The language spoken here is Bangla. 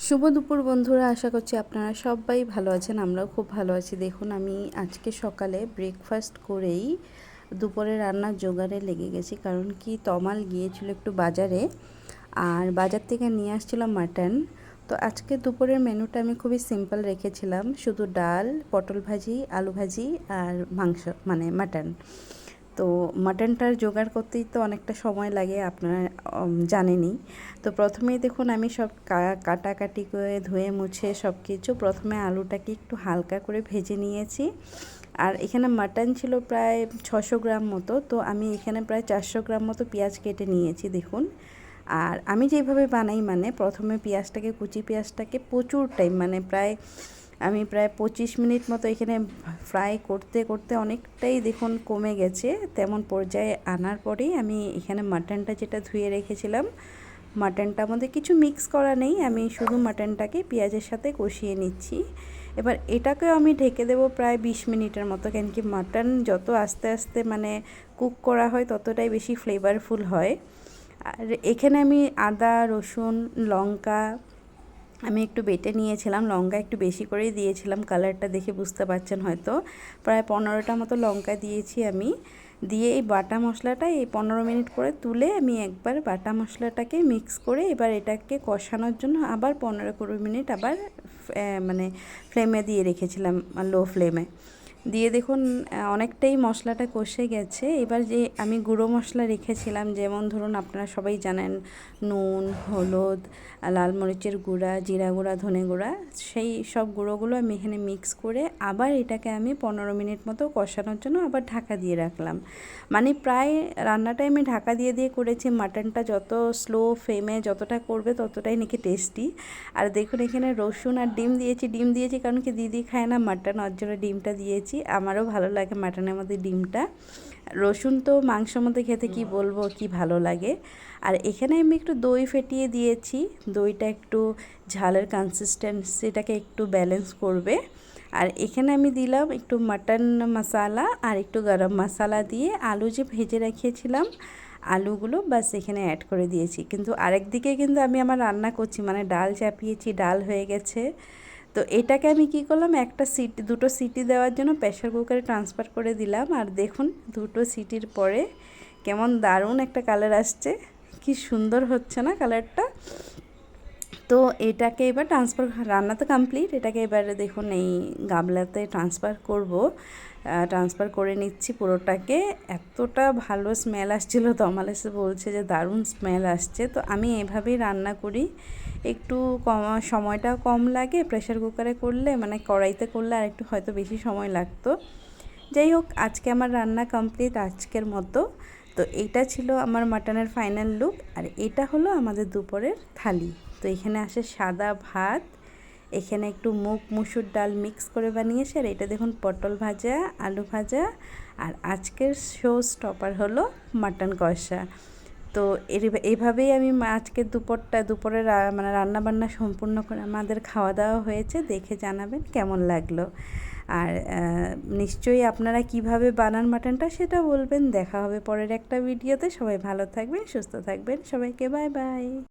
শুভ দুপুর বন্ধুরা, আশা করছি আপনারা সবাই ভালো আছেন। আমরাও খুব ভালো আছি। দেখুন, আমি আজকে সকালে ব্রেকফাস্ট করেই দুপুরে রান্নার জোগাড়ে লেগে গেছি। কারণ কি, তমাল গিয়েছিল একটু বাজারে, আর বাজার থেকে নিয়ে আসছিলাম মাটন। তো আজকে দুপুরের মেনুটা আমি খুবই সিম্পল রেখেছিলাম, শুধু ডাল, পটল ভাজি, আলু ভাজি আর মাংস মানে মাটন। তো মাটনটার জোগাড় করতেই তো অনেকটা সময় লাগে, আপনারা জানেনই। তো প্রথমেই দেখুন, আমি সব কাটাকাটি করে ধুয়ে মুছে সব কিছু প্রথমে আলুটাকে একটু হালকা করে ভেজে নিয়েছি। আর এখানে মাটন ছিল প্রায় 600 গ্রাম মতো, তো আমি এখানে প্রায় 400 গ্রাম মতো পেঁয়াজ কেটে নিয়েছি দেখুন। আর আমি যেভাবে বানাই, মানে প্রথমে কুচি পেঁয়াজটাকে প্রচুর টাইম, মানে প্রায় 25 মিনিট মতো এখানে ফ্রাই করতে করতে অনেকটাই দেখুন কমে গেছে। তেমন পর্যায়ে আনার পরেই আমি এখানে মাটনটা যেটা ধুয়ে রেখেছিলাম, মাটনটার মধ্যে কিছু মিক্স করা নেই, আমি শুধু মাটনটাকে পেঁয়াজের সাথে কষিয়ে নিচ্ছি। এবার এটাকেও আমি ঢেকে দেবো প্রায় 20 মিনিটের মতো, কেন কি মাটন যত আস্তে আস্তে কুক করা হয় ততটাই বেশি ফ্লেভারফুল হয়। আর এখানে আমি আদা, রসুন, লঙ্কা আমি একটু বেটে নিয়েছিলাম, লঙ্কা একটু বেশি করেই দিয়েছিলাম, কালারটা দেখে বুঝতে পারছেন হয়তো। প্রায় 15টা মতো লঙ্কা দিয়েছি আমি। দিয়ে এই বাটা মশলাটা এই 15 মিনিট পরে তুলে আমি একবার বাটা মশলাটাকে মিক্স করে এবার এটাকে কষানোর জন্য আবার 15-20 মিনিট আবার ফ্লেমে দিয়ে রেখেছিলাম, লো ফ্লেমে দিয়ে। দেখুন অনেকটাই মশলাটা কষে গেছে। এবার যে আমি গুঁড়ো মশলা রেখেছিলাম, যেমন ধরুন আপনারা সবাই জানেন, নুন, হলুদ, লাল মরিচের গুঁড়া, জিরা গুঁড়া, ধনে গুঁড়া, সেই সব গুঁড়োগুলো আমি এখানে মিক্স করে আবার এটাকে আমি 15 মিনিট মতো কষানোর জন্য আবার ঢাকা দিয়ে রাখলাম। প্রায় রান্নাটাই আমি ঢাকা দিয়ে দিয়ে করেছি। মাটনটা যত স্লো ফ্লেমে যতটা করবে ততটাই নাকি টেস্টি। আর দেখুন এখানে রসুন আর ডিম দিয়েছি কারণ কি দিদি খায় না মাটন, ওর জন্য ডিমটা দিয়েছি। আমারও ভালো লাগে মাটনের মধ্যে ডিমটা। রসুন তো মাংসের মধ্যে খেতে কি বলবো, কি ভালো লাগে। আর এখানে আমি একটু দই ফেটিয়ে দিয়েছি, দইটা একটু ঝালের কনসিস্টেন্সিটাকে একটু ব্যালেন্স করবে। আর এখানে আমি দিলাম একটু মাটন মশলা আর একটু গরম মশলা দিয়ে আলু যে ভেজে রেখেছিলাম আলুগুলো বাস এখানে অ্যাড করে দিয়েছি। কিন্তু আরেকদিকে কিন্তু আমি আমার রান্না করছি, ডাল চাপিয়েছি, ডাল হয়ে গেছে। তো এটাকে আমি কি করলাম, দুটো সিটি দেওয়ার জন্য প্রেশার কুকারে ট্রান্সফার করে দিলাম। আর দেখুন দুটো সিটির পরে কেমন দারুণ একটা কালার আসছে, কি সুন্দর হচ্ছে না কালারটা। তো এটাকে এবার রান্না তো কমপ্লিট, এটাকে এবারে দেখুন এই গামলাতে ট্রান্সফার করে নিচ্ছি পুরোটাকে। এতটা ভালো স্মেল আসছিলো, তমাল এসে বলছে যে দারুণ স্মেল আসছে। তো আমি এভাবেই রান্না করি, একটু সময়টাও কম লাগে। প্রেশার কুকারে করলে কড়াইতে করলে আর একটু হয়তো বেশি সময় লাগতো। যাই হোক, আজকে আমার রান্না কমপ্লিট আজকের মতো। তো এইটা ছিল আমার মাটনের ফাইনাল লুক, আর এটা হলো আমাদের দুপুরের থালি। তো এখানে আসে সাদা ভাত, এখানে একটু মুগ মুসুর ডাল মিক্স করে বানিয়েছে, আর এটা দেখুন পটল ভাজা, আলু ভাজা, আর আজকের শো স্টপার হলো মাটন কষা। তো এইভাবেই আমি আজকের দুপুরে রান্নাবান্না সম্পূর্ণ করে আমাদের খাওয়া দাওয়া হয়েছে। দেখে জানাবেন কেমন লাগলো। আর নিশ্চয়ই আপনারা কিভাবে বানান মাটনটা সেটা বলবেন। দেখা হবে পরের একটা ভিডিওতে। সবাই ভালো থাকবেন, সুস্থ থাকবেন। সবাইকে বাই বাই।